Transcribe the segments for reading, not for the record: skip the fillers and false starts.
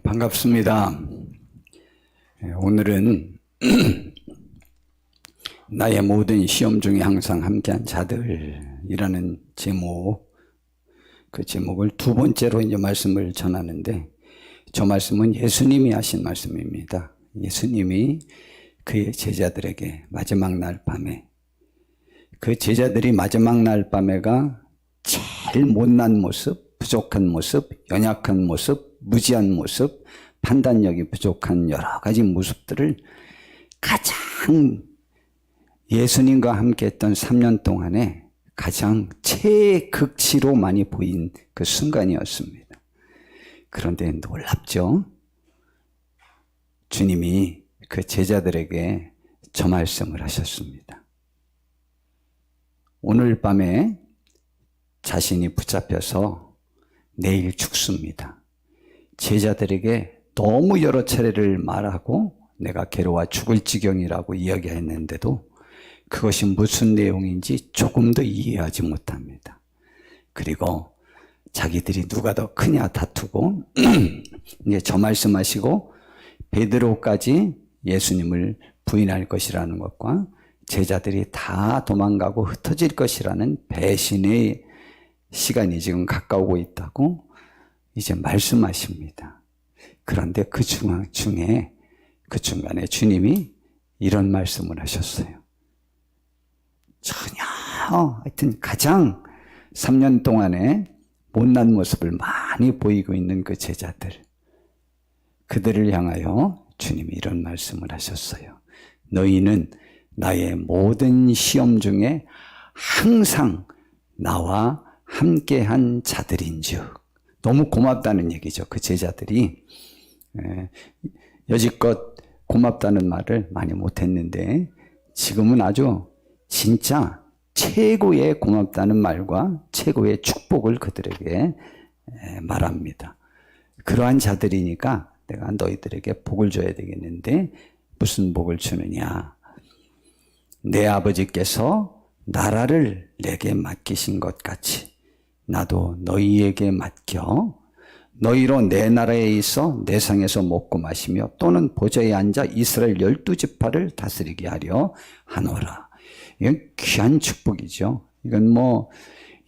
반갑습니다. 오늘은 나의 모든 시험 중에 항상 함께한 자들이라는 제목, 그 제목을 두 번째로 이제 말씀을 전하는데, 저 말씀은 예수님이 하신 말씀입니다. 예수님이 그의 제자들에게 마지막 날 밤에, 그 제자들이 마지막 날 밤에가 제일 못난 모습, 부족한 모습, 연약한 모습, 무지한 모습, 판단력이 부족한 여러 가지 모습들을 가장 예수님과 함께 했던 3년 동안에 가장 최극치로 많이 보인 그 순간이었습니다. 그런데 놀랍죠? 주님이 그 제자들에게 저 말씀을 하셨습니다. 오늘 밤에 자신이 붙잡혀서 내일 죽습니다. 제자들에게 너무 여러 차례를 말하고 내가 괴로워 죽을 지경이라고 이야기했는데도 그것이 무슨 내용인지 조금도 이해하지 못합니다. 그리고 자기들이 누가 더 크냐 다투고 이제 저 말씀하시고 베드로까지 예수님을 부인할 것이라는 것과 제자들이 다 도망가고 흩어질 것이라는 배신의 시간이 지금 가까우고 있다고 이제 말씀하십니다. 그런데 그 중간에 주님이 이런 말씀을 하셨어요. 전혀 하여튼 가장 3년 동안에 못난 모습을 많이 보이고 있는 그 제자들, 그들을 향하여 주님이 이런 말씀을 하셨어요. 너희는 나의 모든 시험 중에 항상 나와 함께한 자들인즉. 너무 고맙다는 얘기죠. 그 제자들이 여지껏 고맙다는 말을 많이 못했는데 지금은 아주 진짜 최고의 고맙다는 말과 최고의 축복을 그들에게 말합니다. 그러한 자들이니까 내가 너희들에게 복을 줘야 되겠는데 무슨 복을 주느냐? 내 아버지께서 나라를 내게 맡기신 것 같이 나도 너희에게 맡겨 너희로 내 나라에 있어 내 상에서 먹고 마시며 또는 보좌에 앉아 이스라엘 12지파를 다스리게 하려 하노라. 이건 귀한 축복이죠. 이건 뭐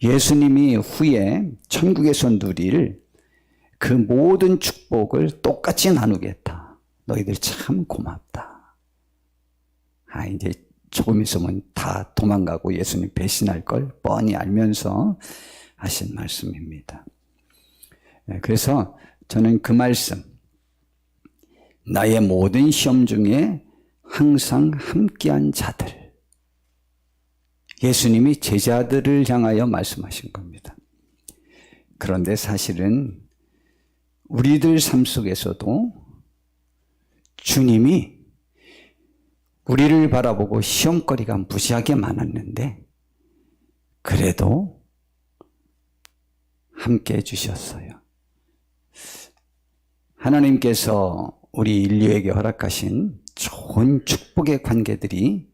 예수님이 후에 천국에서 누릴 그 모든 축복을 똑같이 나누겠다. 너희들 참 고맙다. 이제 조금 있으면 다 도망가고 예수님 배신할 걸 뻔히 알면서 하신 말씀입니다. 그래서 저는 그 말씀, 나의 모든 시험 중에 항상 함께한 자들, 예수님이 제자들을 향하여 말씀하신 겁니다. 그런데 사실은 우리들 삶 속에서도 주님이 우리를 바라보고 시험거리가 무지하게 많았는데 그래도 함께 해주셨어요. 하나님께서 우리 인류에게 허락하신 좋은 축복의 관계들이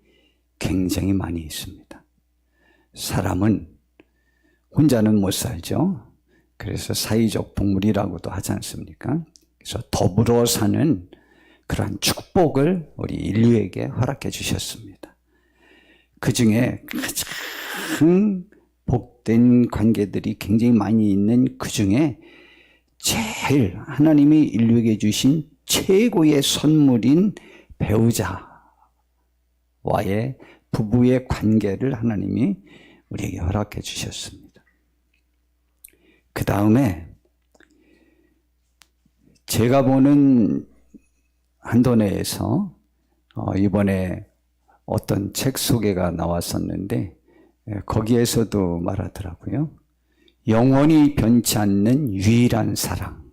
굉장히 많이 있습니다. 사람은 혼자는 못 살죠. 그래서 사회적 동물이라고도 하지 않습니까? 그래서 더불어 사는 그러한 축복을 우리 인류에게 허락해 주셨습니다. 그 중에 가장 복된 관계들이 굉장히 많이 있는 그 중에 제일 하나님이 인류에게 주신 최고의 선물인 배우자와의 부부의 관계를 하나님이 우리에게 허락해 주셨습니다. 그 다음에 제가 보는 한도내에서 이번에 어떤 책 소개가 나왔었는데 거기에서도 말하더라고요. 영원히 변치 않는 유일한 사랑.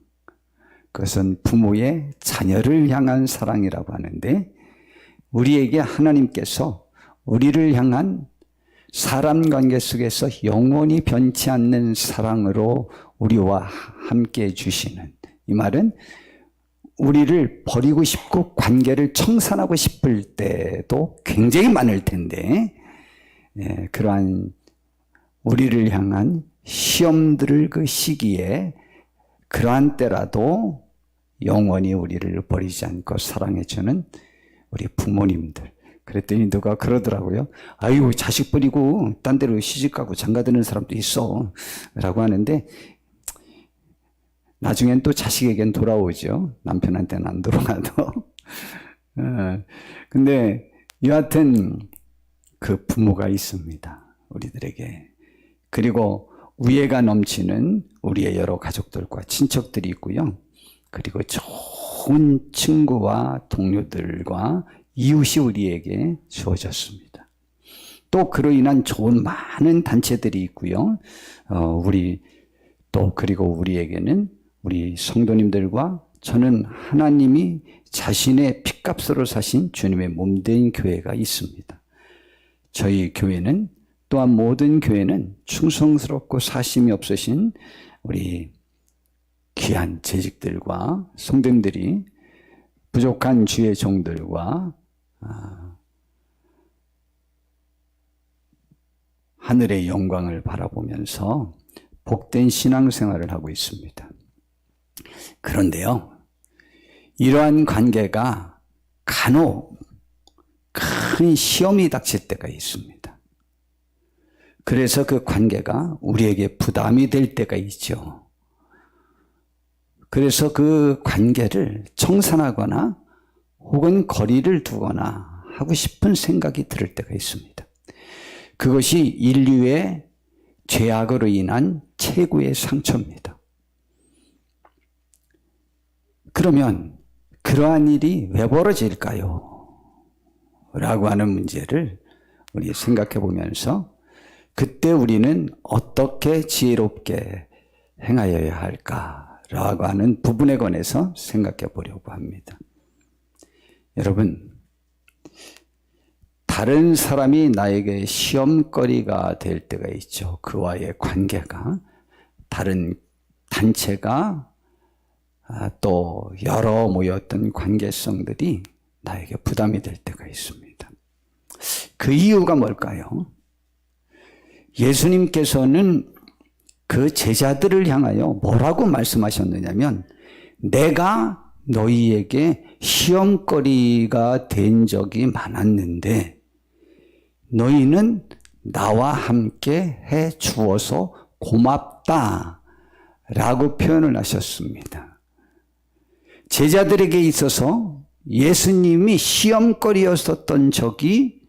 그것은 부모의 자녀를 향한 사랑이라고 하는데 우리에게 하나님께서 우리를 향한 사람 관계 속에서 영원히 변치 않는 사랑으로 우리와 함께 해주시는, 이 말은 우리를 버리고 싶고 관계를 청산하고 싶을 때도 굉장히 많을 텐데 그러한 우리를 향한 시험들을 그 시기에 그러한 때라도 영원히 우리를 버리지 않고 사랑해주는 우리 부모님들. 그랬더니 누가 그러더라고요. 아이고, 자식 버리고 딴 데로 시집가고 장가드는 사람도 있어 라고 하는데, 나중엔 또 자식에겐 돌아오죠. 남편한테는 안 돌아가도. 근데 여하튼 그 부모가 있습니다, 우리들에게. 그리고 우애가 넘치는 우리의 여러 가족들과 친척들이 있고요. 그리고 좋은 친구와 동료들과 이웃이 우리에게 주어졌습니다. 또 그로 인한 좋은 많은 단체들이 있고요. 그리고 우리에게는 우리 성도님들과 저는 하나님이 자신의 핏값으로 사신 주님의 몸된 교회가 있습니다. 저희 교회는 또한 모든 교회는 충성스럽고 사심이 없으신 우리 귀한 재직들과 성도님들이 부족한 주의 종들과 하늘의 영광을 바라보면서 복된 신앙생활을 하고 있습니다. 그런데요, 이러한 관계가 간혹 큰 시험이 닥칠 때가 있습니다. 그래서 그 관계가 우리에게 부담이 될 때가 있죠. 그래서 그 관계를 청산하거나 혹은 거리를 두거나 하고 싶은 생각이 들 때가 있습니다. 그것이 인류의 죄악으로 인한 최고의 상처입니다. 그러면 그러한 일이 왜 벌어질까요? 라고 하는 문제를 우리 생각해 보면서 그때 우리는 어떻게 지혜롭게 행하여야 할까라고 하는 부분에 관해서 생각해 보려고 합니다. 여러분, 다른 사람이 나에게 시험거리가 될 때가 있죠. 그와의 관계가, 다른 단체가 또 여러 모였던 관계성들이 나에게 부담이 될 때가 있습니다. 그 이유가 뭘까요? 예수님께서는 그 제자들을 향하여 뭐라고 말씀하셨느냐면, 내가 너희에게 시험거리가 된 적이 많았는데 너희는 나와 함께 해 주어서 고맙다 라고 표현을 하셨습니다. 제자들에게 있어서 예수님이 시험거리였었던 적이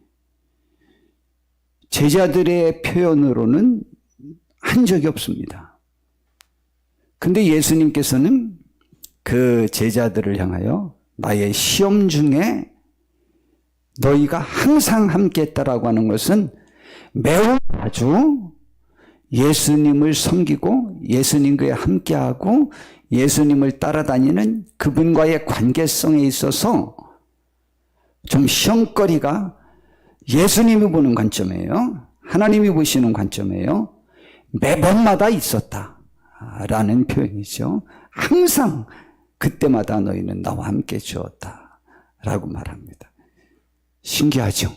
제자들의 표현으로는 한 적이 없습니다. 근데 예수님께서는 그 제자들을 향하여 나의 시험 중에 너희가 항상 함께 했다라고 하는 것은 매우 자주 예수님을 섬기고 예수님과 함께하고 예수님을 따라다니는 그분과의 관계성에 있어서 좀 시험거리가 예수님이 보는 관점이에요. 하나님이 보시는 관점이에요. 매번마다 있었다라는 표현이죠. 항상 그때마다 너희는 나와 함께 주었다라고 말합니다. 신기하죠?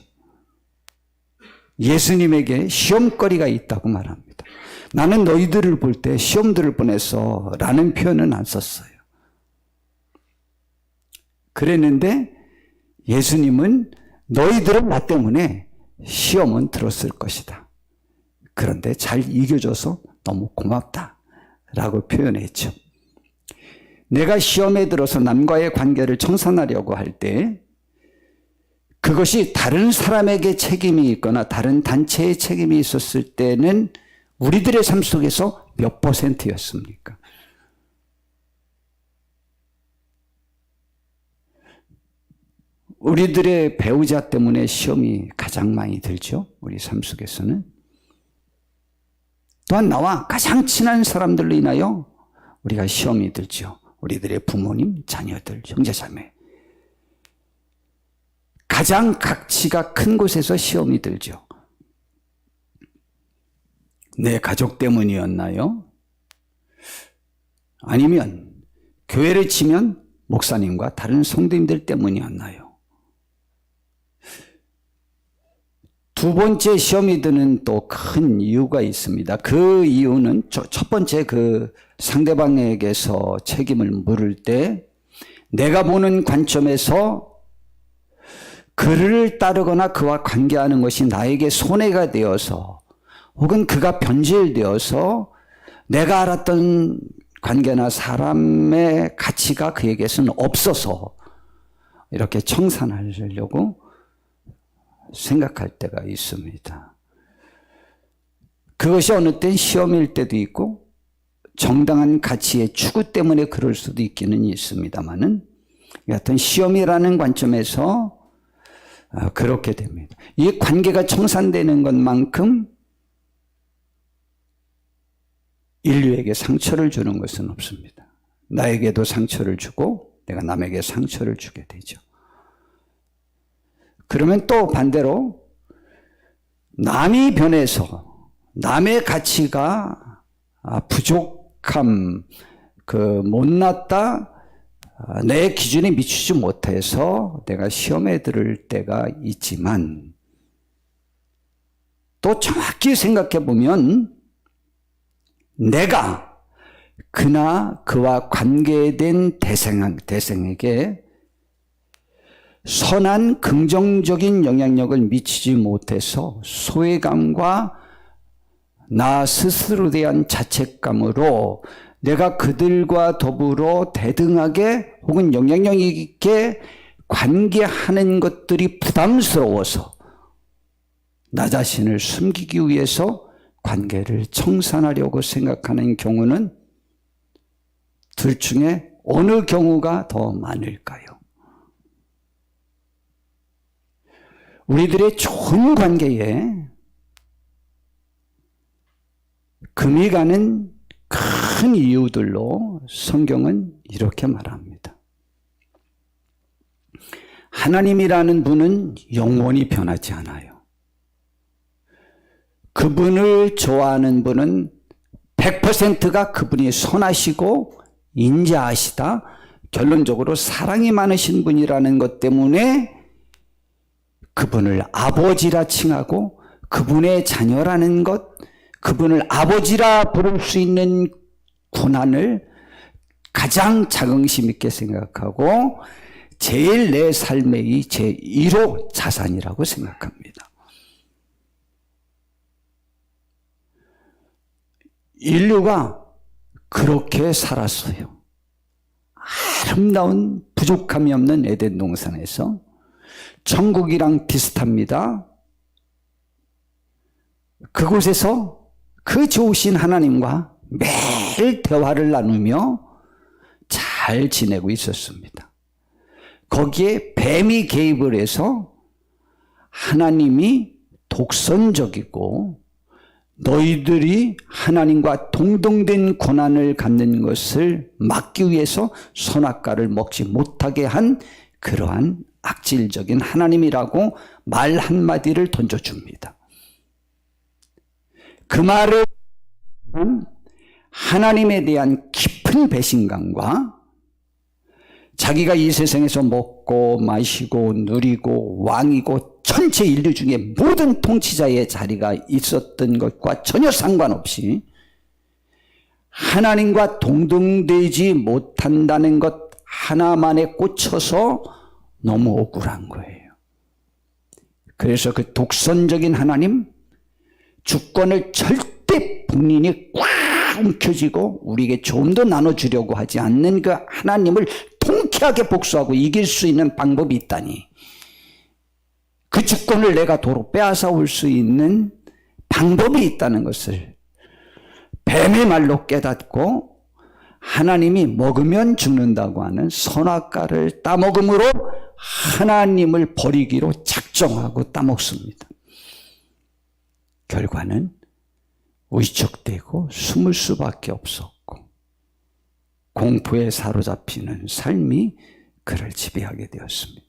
예수님에게 시험거리가 있다고 말합니다. 나는 너희들을 볼 때 시험 들을 뻔했어 라는 표현은 안 썼어요. 그랬는데 예수님은 너희들은 나 때문에 시험은 들었을 것이다. 그런데 잘 이겨줘서 너무 고맙다 라고 표현했죠. 내가 시험에 들어서 남과의 관계를 청산하려고 할 때 그것이 다른 사람에게 책임이 있거나 다른 단체의 책임이 있었을 때는 우리들의 삶 속에서 몇 %였습니까? 우리들의 배우자 때문에 시험이 가장 많이 들죠. 우리 삶 속에서는. 또한 나와 가장 친한 사람들로 인하여 우리가 시험이 들죠. 우리들의 부모님, 자녀들, 형제자매. 가장 가치가 큰 곳에서 시험이 들죠. 내 가족 때문이었나요? 아니면 교회를 치면 목사님과 다른 성도님들 때문이었나요? 두 번째 시험이 드는 또 큰 이유가 있습니다. 그 이유는 첫 번째 그 상대방에게서 책임을 물을 때 내가 보는 관점에서 그를 따르거나 그와 관계하는 것이 나에게 손해가 되어서 혹은 그가 변질되어서 내가 알았던 관계나 사람의 가치가 그에게서는 없어서 이렇게 청산하려고 생각할 때가 있습니다. 그것이 어느 땐 시험일 때도 있고 정당한 가치의 추구 때문에 그럴 수도 있기는 있습니다만은 여하튼 시험이라는 관점에서 그렇게 됩니다. 이 관계가 청산되는 것만큼 인류에게 상처를 주는 것은 없습니다. 나에게도 상처를 주고 내가 남에게 상처를 주게 되죠. 그러면 또 반대로 남이 변해서 남의 가치가 부족함, 못났다, 내 기준에 미치지 못해서 내가 시험에 들을 때가 있지만 또 정확히 생각해 보면 내가 그와 관계된 대상에게 선한 긍정적인 영향력을 미치지 못해서 소외감과 나 스스로에 대한 자책감으로 내가 그들과 더불어 대등하게 혹은 영향력 있게 관계하는 것들이 부담스러워서 나 자신을 숨기기 위해서 관계를 청산하려고 생각하는 경우는 둘 중에 어느 경우가 더 많을까요? 우리들의 좋은 관계에 금이 가는 큰 이유들로 성경은 이렇게 말합니다. 하나님이라는 분은 영원히 변하지 않아요. 그분을 좋아하는 분은 100%가 그분이 선하시고 인자하시다, 결론적으로 사랑이 많으신 분이라는 것 때문에 그분을 아버지라 칭하고 그분의 자녀라는 것, 그분을 아버지라 부를 수 있는 고난을 가장 자긍심 있게 생각하고 제일 내 삶의 제1호 자산이라고 생각합니다. 인류가 그렇게 살았어요. 아름다운 부족함이 없는 에덴 동산에서 천국이랑 비슷합니다. 그곳에서 그 좋으신 하나님과 매일 대화를 나누며 잘 지내고 있었습니다. 거기에 뱀이 개입을 해서 하나님이 독선적이고 너희들이 하나님과 동등된 고난을 갖는 것을 막기 위해서 선악과를 먹지 못하게 한 그러한 악질적인 하나님이라고 말 한마디를 던져줍니다. 그 말은 하나님에 대한 깊은 배신감과 자기가 이 세상에서 먹고 마시고 누리고 왕이고 전체 인류 중에 모든 통치자의 자리가 있었던 것과 전혀 상관없이 하나님과 동등되지 못한다는 것 하나만에 꽂혀서 너무 억울한 거예요. 그래서 그 독선적인 하나님, 주권을 절대 본인이 꽉 움켜쥐고 우리에게 좀 더 나눠주려고 하지 않는 그 하나님을 통쾌하게 복수하고 이길 수 있는 방법이 있다니, 그 주권을 내가 도로 빼앗아 올 수 있는 방법이 있다는 것을 뱀의 말로 깨닫고 하나님이 먹으면 죽는다고 하는 선악과를 따먹음으로 하나님을 버리기로 작정하고 따먹습니다. 결과는 위축되고 숨을 수밖에 없었고 공포에 사로잡히는 삶이 그를 지배하게 되었습니다.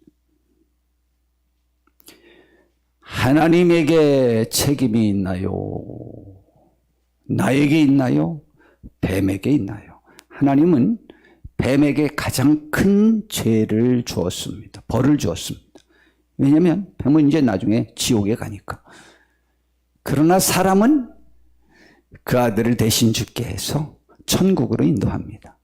하나님에게 책임이 있나요? 나에게 있나요? 뱀에게 있나요? 하나님은 뱀에게 가장 큰 죄를 주었습니다. 벌을 주었습니다. 왜냐하면 뱀은 이제 나중에 지옥에 가니까. 그러나 사람은 그 아들을 대신 죽게 해서 천국으로 인도합니다.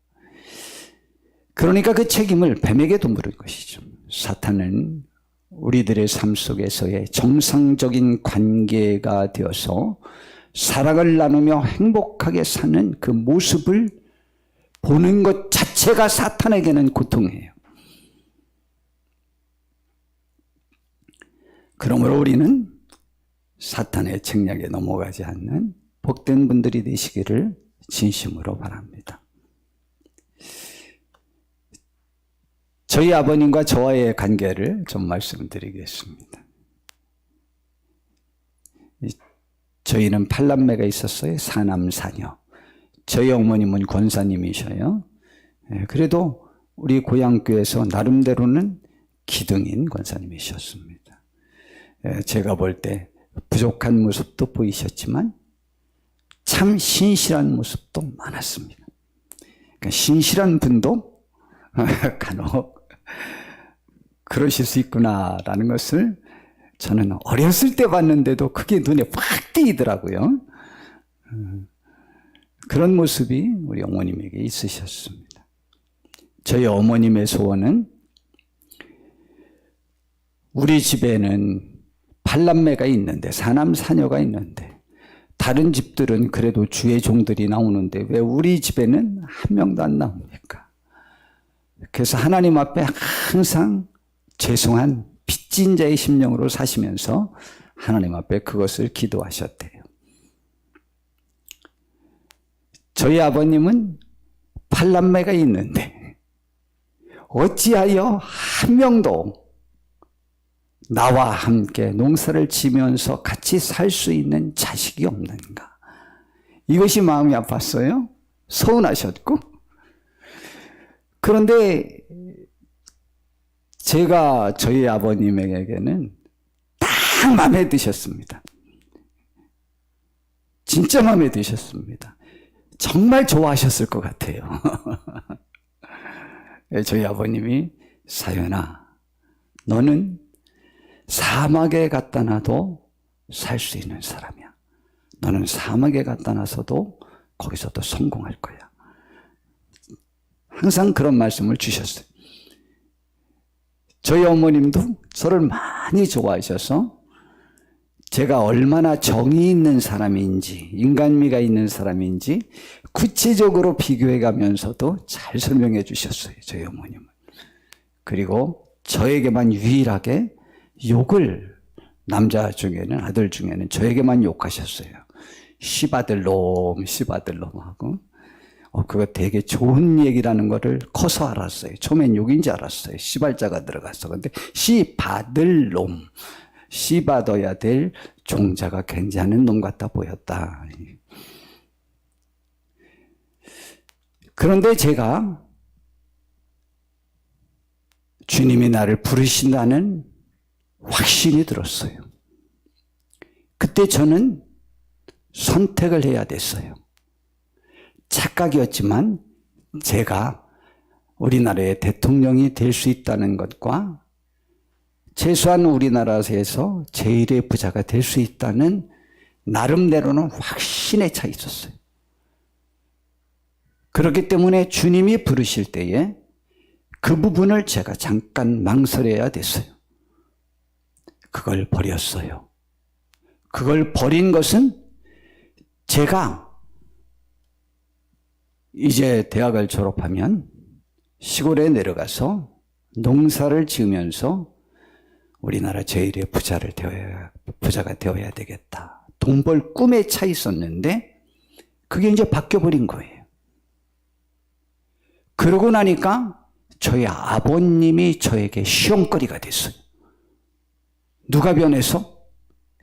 그러니까 그 책임을 뱀에게도 물은 것이죠. 사탄은 우리들의 삶 속에서의 정상적인 관계가 되어서 사랑을 나누며 행복하게 사는 그 모습을 보는 것 자체가 사탄에게는 고통이에요. 그러므로 우리는 사탄의 책략에 넘어가지 않는 복된 분들이 되시기를 진심으로 바랍니다. 저희 아버님과 저와의 관계를 좀 말씀드리겠습니다. 저희는 8남매가 있었어요. 4남4녀. 저희 어머님은 권사님이셔요. 그래도 우리 고향교회에서 나름대로는 기둥인 권사님이셨습니다. 제가 볼 때 부족한 모습도 보이셨지만 참 신실한 모습도 많았습니다. 그러니까 신실한 분도 간혹 그러실 수 있구나라는 것을 저는 어렸을 때 봤는데도 그게 눈에 확 띄더라고요. 그런 모습이 우리 어머님에게 있으셨습니다. 저희 어머님의 소원은 우리 집에는 8남매가 있는데 4남4녀가 있는데 다른 집들은 그래도 주의 종들이 나오는데 왜 우리 집에는 한 명도 안 나옵니까? 그래서 하나님 앞에 항상 죄송한 빚진 자의 심령으로 사시면서 하나님 앞에 그것을 기도하셨대요. 저희 아버님은 8남매가 있는데 어찌하여 한 명도 나와 함께 농사를 지면서 같이 살 수 있는 자식이 없는가? 이것이 마음이 아팠어요. 서운하셨고. 그런데 제가 저희 아버님에게는 딱 마음에 드셨습니다. 진짜 마음에 드셨습니다. 정말 좋아하셨을 것 같아요. 저희 아버님이 사연아, 너는 사막에 갖다 놔도 살 수 있는 사람이야. 너는 사막에 갖다 놔서도 거기서도 성공할 거야. 항상 그런 말씀을 주셨어요. 저희 어머님도 저를 많이 좋아하셔서 제가 얼마나 정이 있는 사람인지 인간미가 있는 사람인지 구체적으로 비교해 가면서도 잘 설명해 주셨어요. 저희 어머님은. 그리고 저에게만 유일하게 욕을 남자 중에는 아들 중에는 저에게만 욕하셨어요. 씨바들놈 씨바들놈 하고 그거 되게 좋은 얘기라는 거를 커서 알았어요. 처음엔 욕인지 알았어요. 씨발자가 들어갔어. 근데 씨바들놈 씨받아야 될 종자가 괜찮은 놈 같아 보였다. 그런데 제가 주님이 나를 부르신다는 확신이 들었어요. 그때 저는 선택을 해야 됐어요. 착각이었지만 제가 우리나라의 대통령이 될 수 있다는 것과 최소한 우리나라에서 제일의 부자가 될 수 있다는 나름대로는 확신에 차 있었어요. 그렇기 때문에 주님이 부르실 때에 그 부분을 제가 잠깐 망설여야 됐어요. 그걸 버렸어요. 그걸 버린 것은 제가 이제 대학을 졸업하면 시골에 내려가서 농사를 지으면서 우리나라 제일의 부자가 되어야 되겠다. 돈 벌 꿈에 차 있었는데 그게 이제 바뀌어버린 거예요. 그러고 나니까 저희 아버님이 저에게 시험거리가 됐어요. 누가 변해서?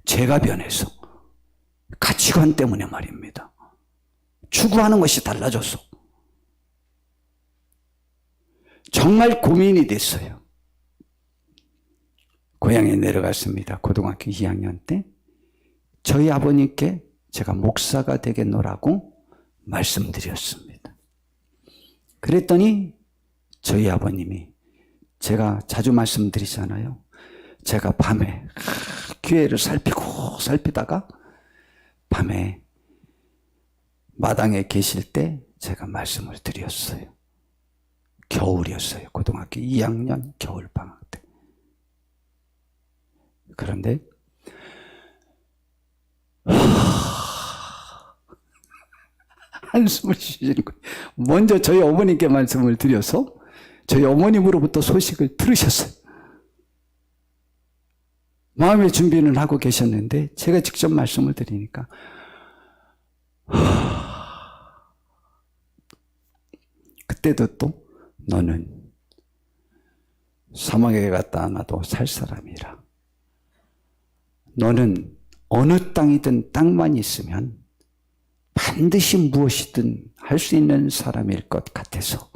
제가 변해서. 가치관 때문에 말입니다. 추구하는 것이 달라졌어. 정말 고민이 됐어요. 고향에 내려갔습니다. 고등학교 2학년 때 저희 아버님께 제가 목사가 되겠노라고 말씀드렸습니다. 그랬더니 저희 아버님이 제가 자주 말씀드리잖아요. 제가 밤에 교회를 살피다가 밤에 마당에 계실 때 제가 말씀을 드렸어요. 겨울이었어요. 고등학교 2학년 겨울방학 때. 그런데 한숨을 쉬시는 거예요. 먼저 저희 어머니께 말씀을 드려서 저희 어머님으로부터 소식을 들으셨어요. 마음의 준비는 하고 계셨는데 제가 직접 말씀을 드리니까 그때도 또 너는 사막에 갔다 놔도 살 사람이라. 너는 어느 땅이든 땅만 있으면 반드시 무엇이든 할 수 있는 사람일 것 같아서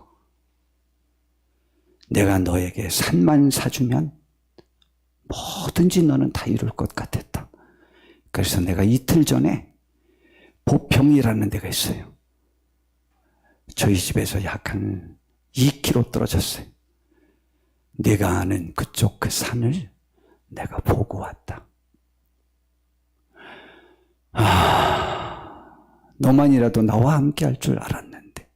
내가 너에게 산만 사주면 뭐든지 너는 다 이룰 것 같았다. 그래서 내가 이틀 전에 보평이라는 데가 있어요. 저희 집에서 약 한 2km 떨어졌어요. 내가 아는 그쪽 그 산을 내가 보고 왔다. 너만이라도 나와 함께 할 줄 알았는데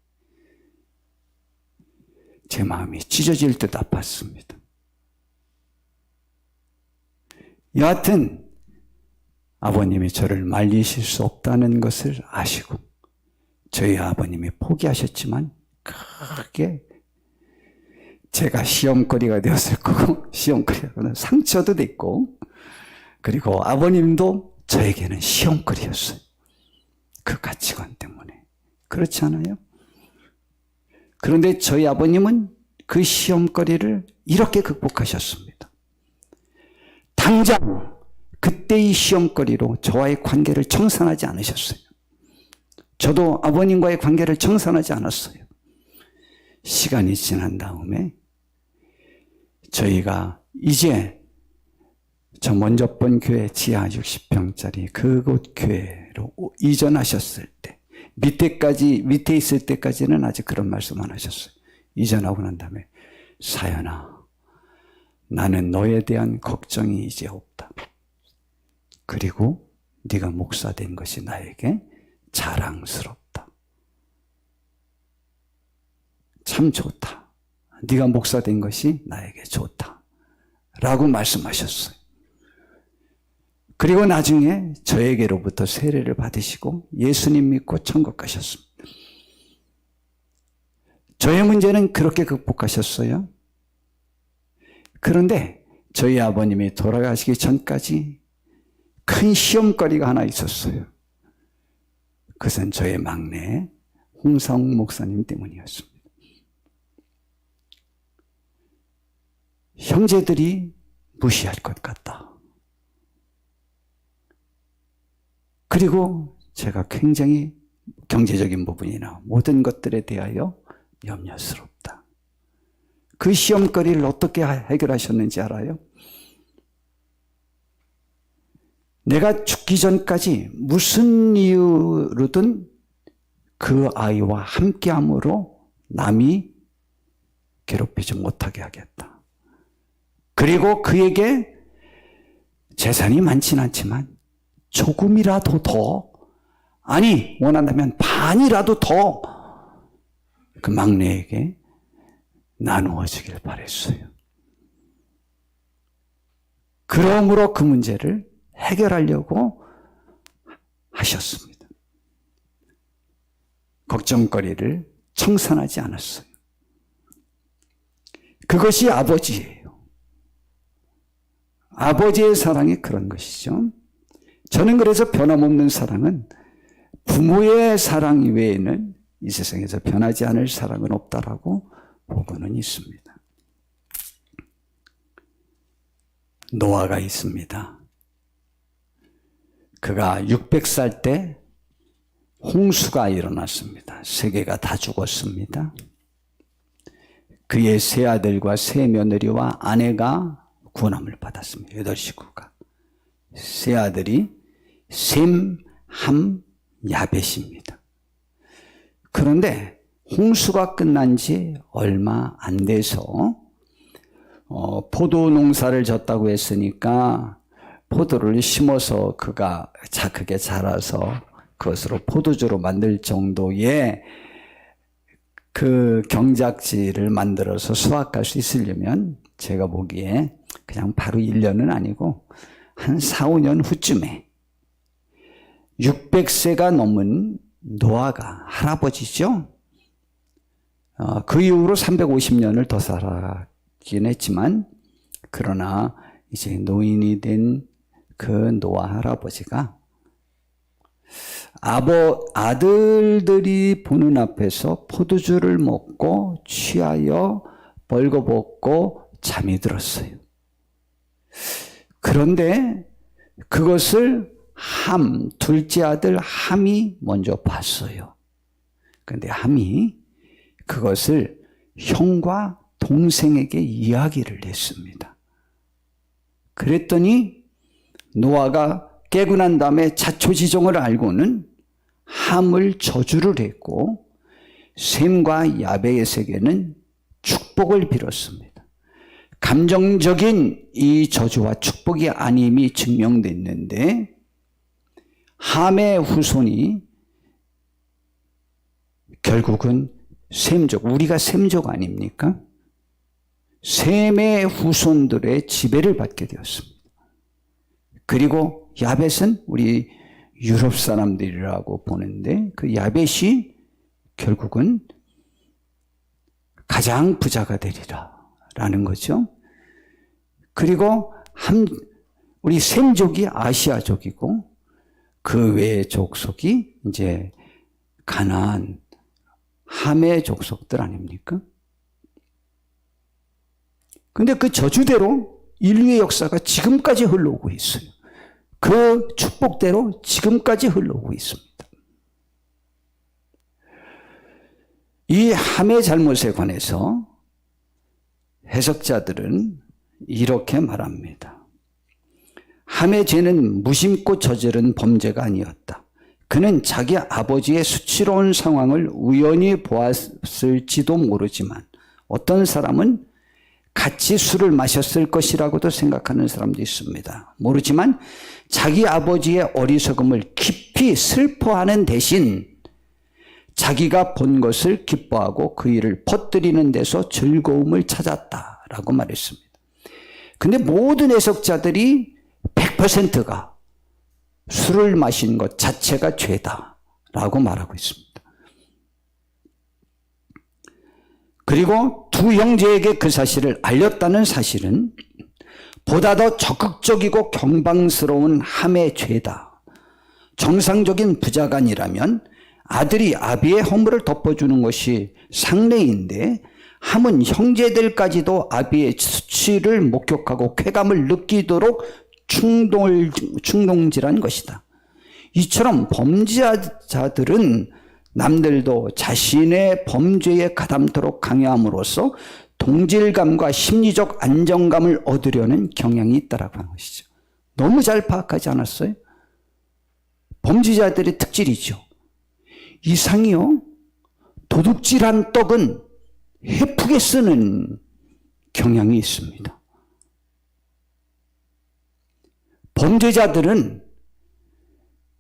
제 마음이 찢어질 듯 아팠습니다. 여하튼 아버님이 저를 말리실 수 없다는 것을 아시고 저희 아버님이 포기하셨지만 크게 제가 시험거리가 되었을 거고 시험거리는 상처도 됐고 그리고 아버님도 저에게는 시험거리였어요. 그 가치관 때문에. 그렇지 않아요? 그런데 저희 아버님은 그 시험거리를 이렇게 극복하셨습니다. 당장 그때의 시험거리로 저와의 관계를 청산하지 않으셨어요. 저도 아버님과의 관계를 청산하지 않았어요. 시간이 지난 다음에 저희가 이제 저 먼저 본 교회 지하 60평짜리 그곳 교회로 이전하셨을 때 밑에 있을 때까지는 아직 그런 말씀 안 하셨어요. 이전하고 난 다음에 사연아 나는 너에 대한 걱정이 이제 없다. 그리고 네가 목사 된 것이 나에게 자랑스럽다. 참 좋다. 네가 목사 된 것이 나에게 좋다. 라고 말씀하셨어요. 그리고 나중에 저에게로부터 세례를 받으시고 예수님 믿고 천국 가셨습니다. 저의 문제는 그렇게 극복하셨어요. 그런데 저희 아버님이 돌아가시기 전까지 큰 시험거리가 하나 있었어요. 그것은 저의 막내 홍사웅 목사님 때문이었습니다. 형제들이 무시할 것 같다. 그리고 제가 굉장히 경제적인 부분이나 모든 것들에 대하여 염려스럽다. 그 시험거리를 어떻게 해결하셨는지 알아요? 내가 죽기 전까지 무슨 이유로든 그 아이와 함께함으로 남이 괴롭히지 못하게 하겠다. 그리고 그에게 재산이 많지는 않지만 조금이라도 더, 아니 원한다면 반이라도 더 그 막내에게 나누어지길 바랬어요. 그러므로 그 문제를 해결하려고 하셨습니다. 걱정거리를 청산하지 않았어요. 그것이 아버지예요. 아버지의 사랑이 그런 것이죠. 저는 그래서 변함없는 사랑은 부모의 사랑 외에는 이 세상에서 변하지 않을 사랑은 없다라고 보고는 있습니다. 노아가 있습니다. 그가 600살 때 홍수가 일어났습니다. 세계가 다 죽었습니다. 그의 세 아들과 세 며느리와 아내가 구원함을 받았습니다. 8식구가. 세 아들이 셈, 함, 야벳입니다. 그런데 홍수가 끝난 지 얼마 안 돼서 포도 농사를 졌다고 했으니까 포도를 심어서 그가 크게 자라서 그것으로 포도주로 만들 정도의 그 경작지를 만들어서 수확할 수 있으려면 제가 보기에 그냥 바로 1년은 아니고 한 4, 5년 후쯤에 600세가 넘은 노아가 할아버지죠. 그 이후로 350년을 더 살았긴 했지만 그러나 이제 노인이 된 그 노아 할아버지가 아들들이 보는 앞에서 포도주를 먹고 취하여 벌거벗고 잠이 들었어요. 그런데 그것을 둘째 아들 함이 먼저 봤어요. 그런데 함이 그것을 형과 동생에게 이야기를 했습니다. 그랬더니 노아가 깨고 난 다음에 자초지종을 알고는 함을 저주를 했고 셈과 야베셋에게는 축복을 빌었습니다. 감정적인 이 저주와 축복이 아님이 증명됐는데 함의 후손이 결국은 셈족, 우리가 셈족 아닙니까? 셈의 후손들의 지배를 받게 되었습니다. 그리고 야벳은 우리 유럽 사람들이라고 보는데 그 야벳이 결국은 가장 부자가 되리라 라는 거죠. 그리고 우리 셈족이 아시아족이고 그 외의 족속이 이제 가나안, 함의 족속들 아닙니까? 근데 그 저주대로 인류의 역사가 지금까지 흘러오고 있어요. 그 축복대로 지금까지 흘러오고 있습니다. 이 함의 잘못에 관해서 해석자들은 이렇게 말합니다. 함의 죄는 무심코 저지른 범죄가 아니었다. 그는 자기 아버지의 수치로운 상황을 우연히 보았을지도 모르지만 어떤 사람은 같이 술을 마셨을 것이라고도 생각하는 사람도 있습니다. 모르지만 자기 아버지의 어리석음을 깊이 슬퍼하는 대신 자기가 본 것을 기뻐하고 그 일을 퍼뜨리는 데서 즐거움을 찾았다라고 말했습니다. 근데 모든 해석자들이 100%가 술을 마신 것 자체가 죄다라고 말하고 있습니다. 그리고 두 형제에게 그 사실을 알렸다는 사실은 보다 더 적극적이고 경방스러운 함의 죄다. 정상적인 부자간이라면 아들이 아비의 허물을 덮어주는 것이 상례인데 함은 형제들까지도 아비의 수치를 목격하고 쾌감을 느끼도록 충동질한 것이다. 이처럼 범죄자들은 남들도 자신의 범죄에 가담토록 강요함으로써 동질감과 심리적 안정감을 얻으려는 경향이 있다라고 하는 것이죠. 너무 잘 파악하지 않았어요? 범죄자들의 특질이죠. 이상이요. 도둑질한 떡은 해프게 쓰는 경향이 있습니다. 범죄자들은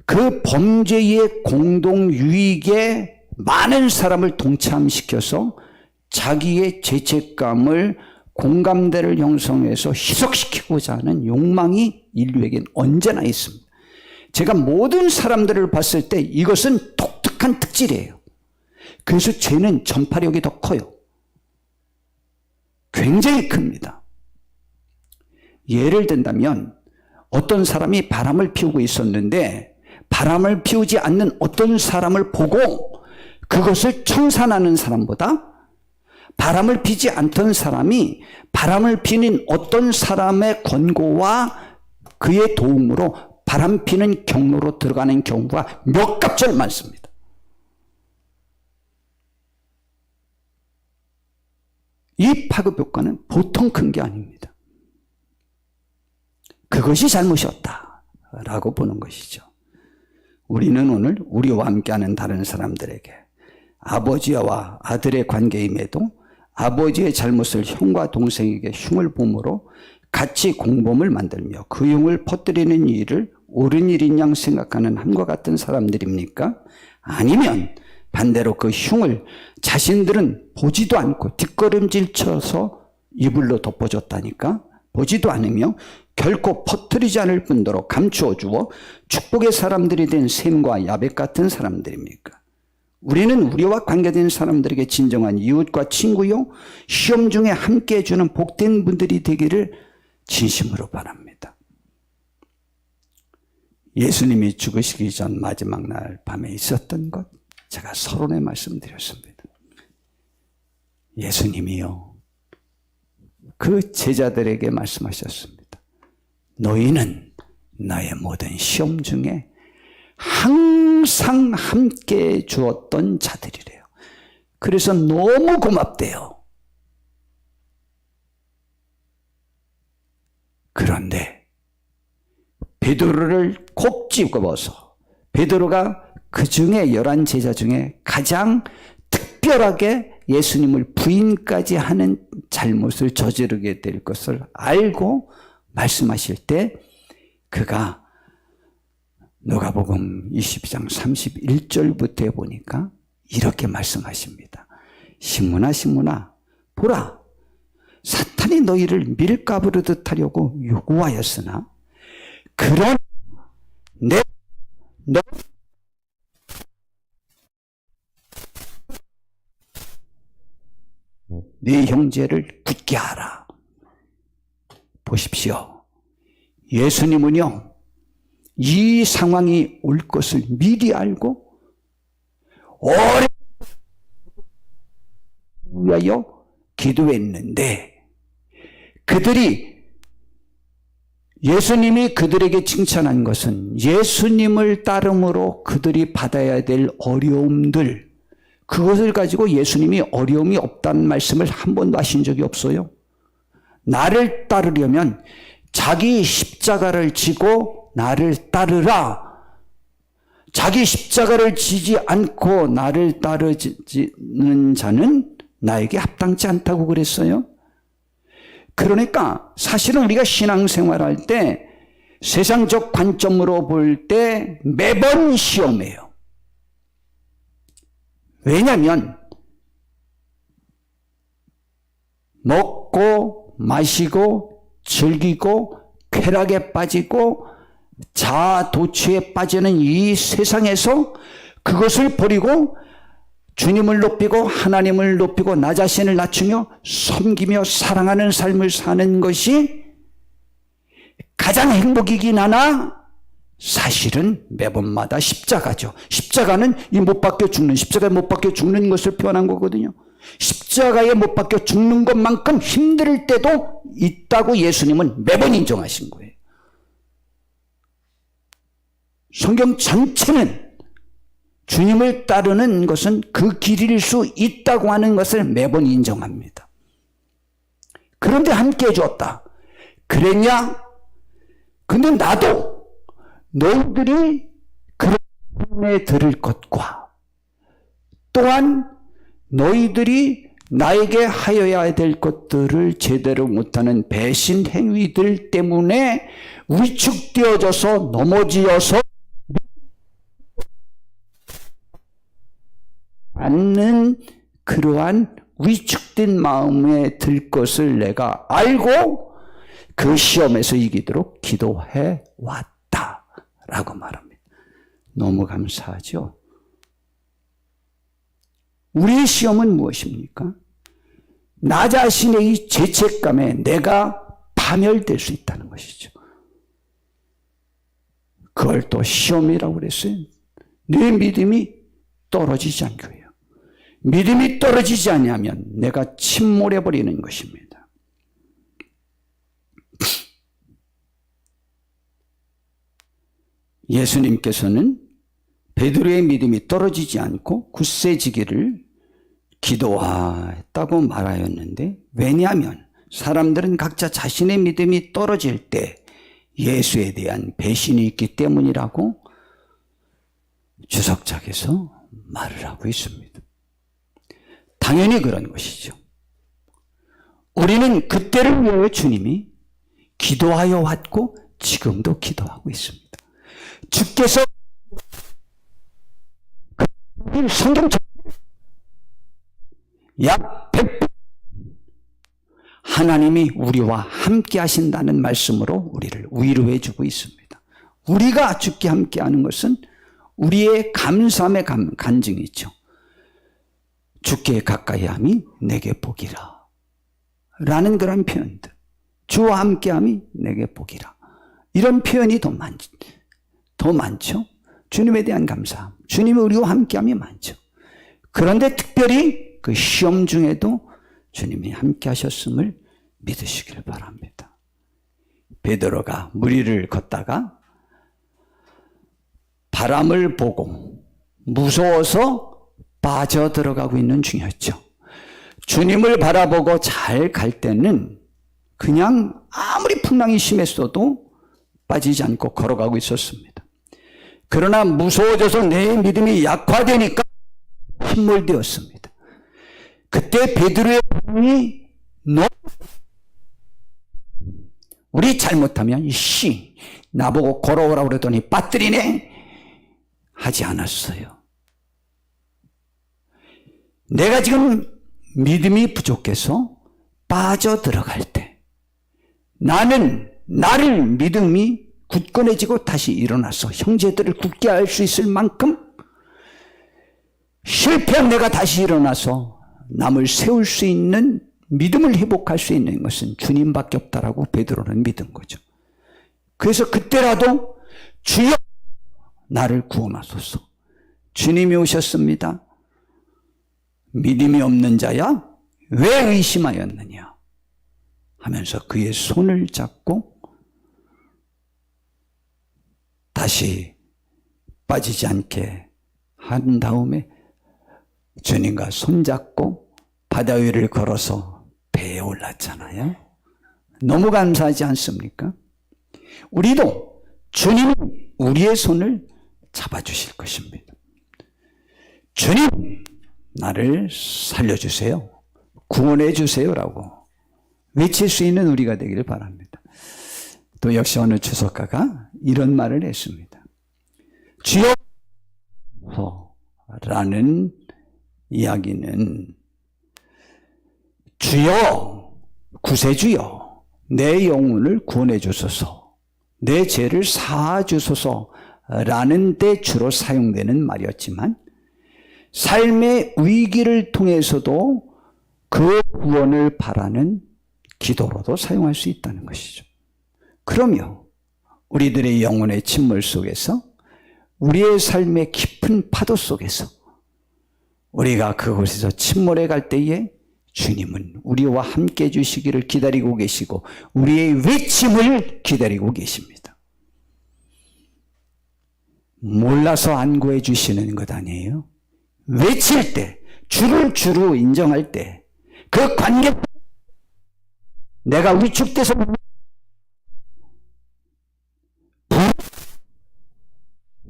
그 범죄의 공동 유익에 많은 사람을 동참시켜서 자기의 죄책감을 공감대를 형성해서 희석시키고자 하는 욕망이 인류에겐 언제나 있습니다. 제가 모든 사람들을 봤을 때 이것은 독특한 특질이에요. 그래서 죄는 전파력이 더 커요. 굉장히 큽니다. 예를 든다면 어떤 사람이 바람을 피우고 있었는데 바람을 피우지 않는 어떤 사람을 보고 그것을 청산하는 사람보다 바람을 피지 않던 사람이 바람을 피는 어떤 사람의 권고와 그의 도움으로 바람 피는 경로로 들어가는 경우가 몇 값절 많습니다. 이 파급 효과는 보통 큰 게 아닙니다. 그것이 잘못이었다라고 보는 것이죠. 우리는 오늘 우리와 함께하는 다른 사람들에게 아버지와 아들의 관계임에도 아버지의 잘못을 형과 동생에게 흉을 봄으로 같이 공범을 만들며 그 흉을 퍼뜨리는 일을 옳은 일인 양 생각하는 함과 같은 사람들입니까? 아니면 반대로 그 흉을 자신들은 보지도 않고 뒷걸음질 쳐서 이불로 덮어줬다니까. 보지도 않으며 결코 퍼뜨리지 않을 뿐더러 감추어 주어 축복의 사람들이 된 셈과 야벳 같은 사람들입니까? 우리는 우리와 관계된 사람들에게 진정한 이웃과 친구요 시험 중에 함께 해주는 복된 분들이 되기를 진심으로 바랍니다. 예수님이 죽으시기 전 마지막 날 밤에 있었던 것 제가 서론에 말씀드렸습니다. 예수님이요 그 제자들에게 말씀하셨습니다. 너희는 나의 모든 시험 중에 항상 함께 주었던 자들이래요. 그래서 너무 고맙대요. 그런데 베드로를 콕 집어서 베드로가 그 중에 11 제자 중에 가장 특별하게 예수님을 부인까지 하는 잘못을 저지르게 될 것을 알고 말씀하실 때 그가 누가복음 22장 31절부터 보니까 이렇게 말씀하십니다. 시몬아 시몬아 보라 사탄이 너희를 밀가부르듯 하려고 요구하였으나 그런 네 형제를 굳게 하라. 보십시오. 예수님은요 이 상황이 올 것을 미리 알고 오래 위하여 기도했는데 그들이 예수님이 그들에게 칭찬한 것은 예수님을 따름으로 그들이 받아야 될 어려움들 그것을 가지고 예수님이 어려움이 없다는 말씀을 한 번도 하신 적이 없어요. 나를 따르려면 자기 십자가를 지고 나를 따르라. 자기 십자가를 지지 않고 나를 따르는 자는 나에게 합당치 않다고 그랬어요. 그러니까 사실은 우리가 신앙생활할 때 세상적 관점으로 볼 때 매번 시험해요. 왜냐하면 먹고 마시고 즐기고 쾌락에 빠지고 자아도취에 빠지는 이 세상에서 그것을 버리고 주님을 높이고 하나님을 높이고 나 자신을 낮추며 섬기며 사랑하는 삶을 사는 것이 가장 행복이긴 하나 사실은 매번마다 십자가죠. 십자가는 이 못 박혀 죽는 십자가에 못 박혀 죽는 것을 표현한 거거든요. 십자가에 못 박혀 죽는 것만큼 힘들 때도 있다고 예수님은 매번 인정하신 거예요. 성경 전체는 주님을 따르는 것은 그 길일 수 있다고 하는 것을 매번 인정합니다. 그런데 함께 해주었다. 그랬냐? 근데 나도 너희들이 그런 에 들을 것과 또한 너희들이 나에게 하여야 될 것들을 제대로 못하는 배신 행위들 때문에 위축되어져서 넘어지어서 않는 그러한 위축된 마음에 들 것을 내가 알고 그 시험에서 이기도록 기도해 왔다라고 말합니다. 너무 감사하죠? 우리의 시험은 무엇입니까? 나 자신의 이 죄책감에 내가 파멸될 수 있다는 것이죠. 그걸 또 시험이라고 그랬어요. 내 믿음이 떨어지지 않기 위해요. 믿음이 떨어지지 않으면 내가 침몰해 버리는 것입니다. 예수님께서는 베드로의 믿음이 떨어지지 않고 굳세지기를 기도했다고 말하였는데 왜냐하면 사람들은 각자 자신의 믿음이 떨어질 때 예수에 대한 배신이 있기 때문이라고 주석작에서 말을 하고 있습니다. 당연히 그런 것이죠. 우리는 그때를 위하여 주님이 기도하여 왔고 지금도 기도하고 있습니다. 주께서 성경 약 100번 하나님이 우리와 함께 하신다는 말씀으로 우리를 위로해 주고 있습니다. 우리가 주께 함께 하는 것은 우리의 감사함의 간증이죠. 주께 가까이 함이 내게 복이라 라는 그런 표현들, 주와 함께함이 내게 복이라, 이런 표현이 더 많죠. 주님에 대한 감사함, 주님이 우리와 함께함이 많죠. 그런데 특별히 그 시험 중에도 주님이 함께 하셨음을 믿으시길 바랍니다. 베드로가 물 위를 걷다가 바람을 보고 무서워서 빠져들어가고 있는 중이었죠. 주님을 바라보고 잘 갈 때는 그냥 아무리 풍랑이 심했어도 빠지지 않고 걸어가고 있었습니다. 그러나 무서워져서 내 믿음이 약화되니까 침몰되었습니다. 그때 베드로의 반응이 우리 잘못하면 나보고 걸어오라고 그러더니 빠뜨리네 하지 않았어요. 내가 지금 믿음이 부족해서 빠져들어갈 때 나를 믿음이 굳건해지고 다시 일어나서 형제들을 굳게 할 수 있을 만큼 실패한 내가 다시 일어나서 남을 세울 수 있는 믿음을 회복할 수 있는 것은 주님밖에 없다라고 베드로는 믿은 거죠. 그래서 그때라도 주여 나를 구원하소서. 주님이 오셨습니다. 믿음이 없는 자야 왜 의심하였느냐 하면서 그의 손을 잡고 다시 빠지지 않게 한 다음에 주님과 손잡고 바다 위를 걸어서 배에 올랐잖아요. 너무 감사하지 않습니까? 우리도 주님은 우리의 손을 잡아주실 것입니다. 주님, 나를 살려주세요. 구원해 주세요라고 외칠 수 있는 우리가 되기를 바랍니다. 또 역시 어느 주석가가 이런 말을 했습니다. 주여 라는 이야기는 주여, 구세주여, 내 영혼을 구원해 주소서, 내 죄를 사하 주소서 라는 데 주로 사용되는 말이었지만 삶의 위기를 통해서도 그 구원을 바라는 기도로도 사용할 수 있다는 것이죠. 그러며 우리들의 영혼의 침몰 속에서, 우리의 삶의 깊은 파도 속에서 우리가 그곳에서 침몰해 갈 때에 주님은 우리와 함께 해주시기를 기다리고 계시고 우리의 외침을 기다리고 계십니다. 몰라서 안 구해 주시는 것 아니에요? 외칠 때, 주를 주로 인정할 때, 그 관계, 내가 위축돼서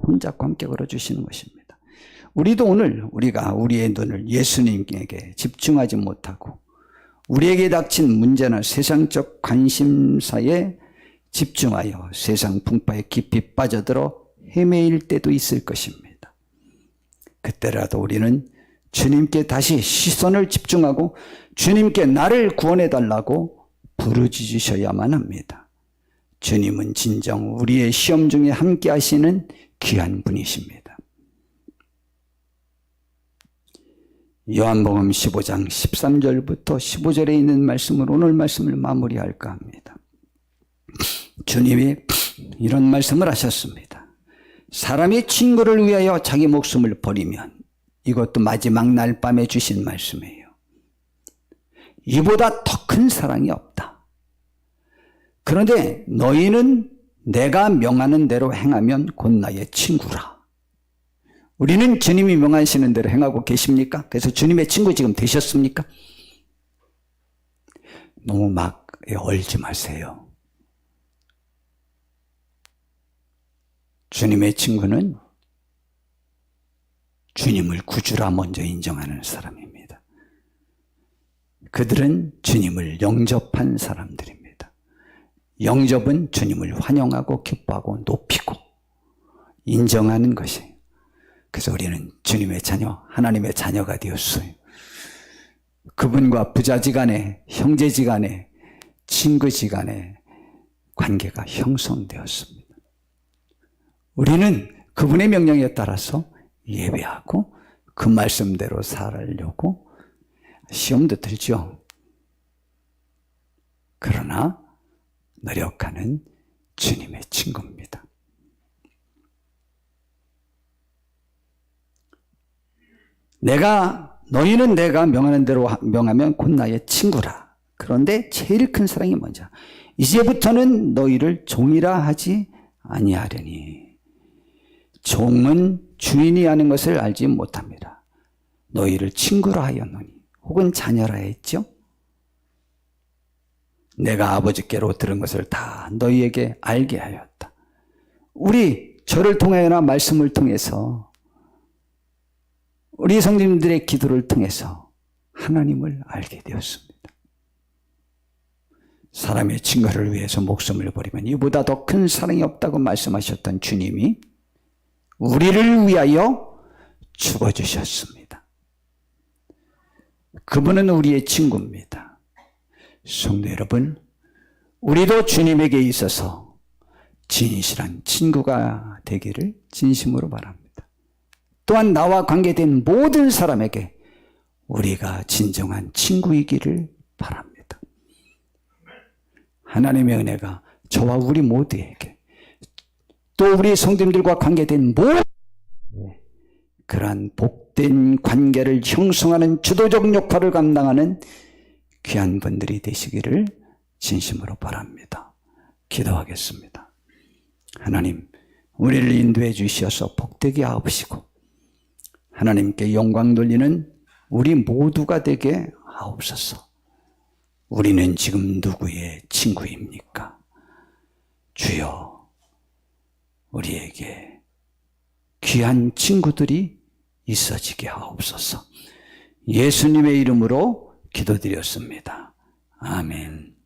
손잡고 함께 걸어주시는 것입니다. 우리도 오늘 우리가 우리의 눈을 예수님에게 집중하지 못하고 우리에게 닥친 문제나 세상적 관심사에 집중하여 세상 풍파에 깊이 빠져들어 헤매일 때도 있을 것입니다. 그때라도 우리는 주님께 다시 시선을 집중하고 주님께 나를 구원해달라고 부르짖으셔야만 합니다. 주님은 진정 우리의 시험 중에 함께 하시는 귀한 분이십니다. 요한복음 15장 13절부터 15절에 있는 말씀으로 오늘 말씀을 마무리할까 합니다. 주님이 이런 말씀을 하셨습니다. 사람이 친구를 위하여 자기 목숨을 버리면, 이것도 마지막 날 밤에 주신 말씀이에요. 이보다 더 큰 사랑이 없다. 그런데 너희는 내가 명하는 대로 행하면 곧 나의 친구라. 우리는 주님이 명하시는 대로 행하고 계십니까? 그래서 주님의 친구 지금 되셨습니까? 너무 막 얼지 마세요. 주님의 친구는 주님을 구주라 먼저 인정하는 사람입니다. 그들은 주님을 영접한 사람들입니다. 영접은 주님을 환영하고 기뻐하고 높이고 인정하는 것이에요. 그래서 우리는 주님의 자녀, 하나님의 자녀가 되었어요. 그분과 부자지간에, 형제지간에, 친구지간에 관계가 형성되었습니다. 우리는 그분의 명령에 따라서 예배하고 그 말씀대로 살려고 시험도 들죠. 그러나 노력하는 주님의 친구입니다. 너희는 내가 명하는 대로 명하면 곧 나의 친구라. 그런데 제일 큰 사랑이 뭐냐? 이제부터는 너희를 종이라 하지 아니하려니. 종은 주인이 하는 것을 알지 못합니다. 너희를 친구라 하였노니, 혹은 자녀라 했죠. 내가 아버지께로 들은 것을 다 너희에게 알게 하였다. 우리 저를 통하여나 말씀을 통해서, 우리 성도님들의 기도를 통해서 하나님을 알게 되었습니다. 사람의 친구를 위해서 목숨을 버리면 이보다 더 큰 사랑이 없다고 말씀하셨던 주님이 우리를 위하여 죽어주셨습니다. 그분은 우리의 친구입니다. 성도 여러분, 우리도 주님에게 있어서 진실한 친구가 되기를 진심으로 바랍니다. 또한 나와 관계된 모든 사람에게 우리가 진정한 친구이기를 바랍니다. 하나님의 은혜가 저와 우리 모두에게, 또 우리 성도님들과 관계된 모든 그러한 복된 관계를 형성하는 주도적 역할을 감당하는 귀한 분들이 되시기를 진심으로 바랍니다. 기도하겠습니다. 하나님, 우리를 인도해 주셔서 복되게 하옵시고 하나님께 영광 돌리는 우리 모두가 되게 하옵소서. 우리는 지금 누구의 친구입니까? 주여, 우리에게 귀한 친구들이 있어지게 하옵소서. 예수님의 이름으로 기도드렸습니다. 아멘.